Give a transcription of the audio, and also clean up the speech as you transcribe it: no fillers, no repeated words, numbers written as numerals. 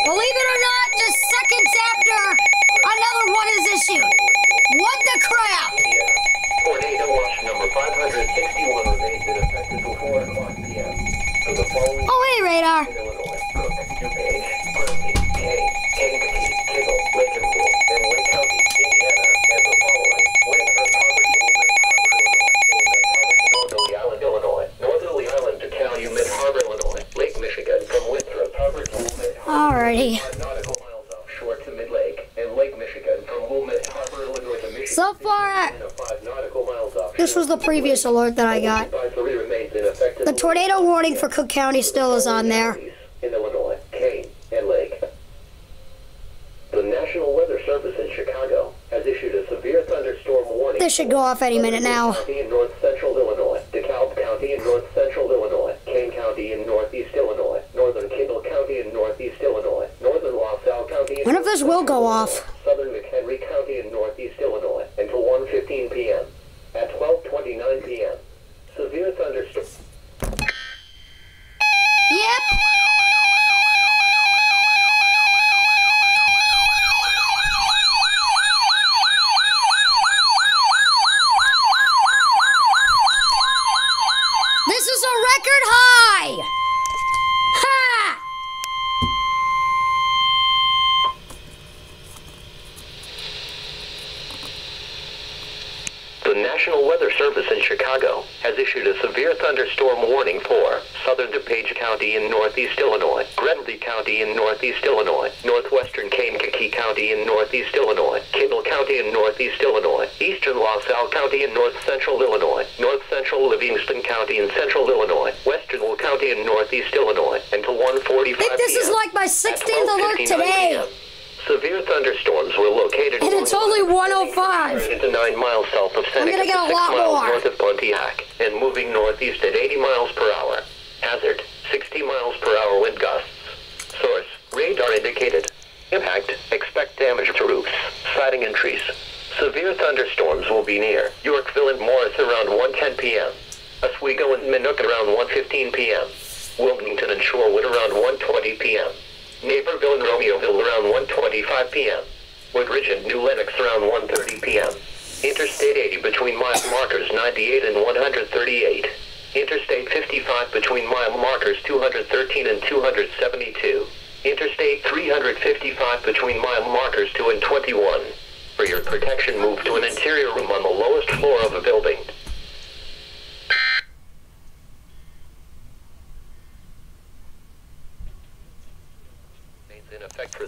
Believe it or not, just seconds after another one is issued. What the crap? Tornado watch number 561 remains in effect until 4 o'clock p.m. For the following Oh, hey, radar. Illinois, DuPage, Quincy, Kankakee, Kittle, Lincolnville, and Lake County, Indiana, and the following: Winthrop, Harvard, Wilmette, Harbor, Northerly Island, Illinois, Northerly Island to Calumet Harbor, Illinois, Lake Michigan from Winthrop, Harvard, Wilmette, Alrighty. 5 nautical miles offshore to Mid-Lake, and Lake Michigan from Wilmette Harbor, Illinois to Michigan. So far, 5 nautical miles offshore. this was the previous alert that I got. Advisory remains in effect The tornado warning for Cook County still is on there. in Illinois, Kane, and Lake. The National Weather Service in Chicago has issued a severe thunderstorm warning. This should go off any minute now. County in north central Illinois, DeKalb County in north central Illinois, Kane County in northeast Illinois, northern Kendall County in northeast Illinois, northern LaSalle County in When if this will go off? southern McHenry County in northeast Illinois until 1:15 p.m. At 12:29 p.m. Severe thunderstorm. Yep. This is a record high! Ha! The National Weather Service in Chicago has issued a severe thunderstorm warning for southern DuPage County in northeast Illinois, Grenville County in northeast Illinois, northwestern Kankakee County in northeast Illinois, Kendall County in northeast Illinois, eastern LaSalle County in north central Illinois, north central Livingston County in central Illinois, western Will County in northeast Illinois until 1:45 p.m. I think this is like my 16th alert today. Severe thunderstorms were located And it's only 105. into 9 miles south of Seneca, gonna get a 6 lot miles more. north of Pontiac, and moving northeast at 80 miles per hour. Hazard, 60 miles per hour wind gusts. Source, radar indicated. Impact, expect damage to roofs, siding and trees. Severe thunderstorms will be near Yorkville and Morris around 1:10 p.m. Oswego and Minooka around 1:15 p.m. Wilmington and Shorewood around 1:20 p.m. Naperville and Romeoville around 1:25 p.m. Woodridge and New Lenox around 1:30 p.m. Interstate 80 between mile markers 98 and 138. Interstate 55 between mile markers 213 and 272. Interstate 355 between mile markers 2 and 21. For your protection, move to an interior room on the lowest floor of a building. In effect for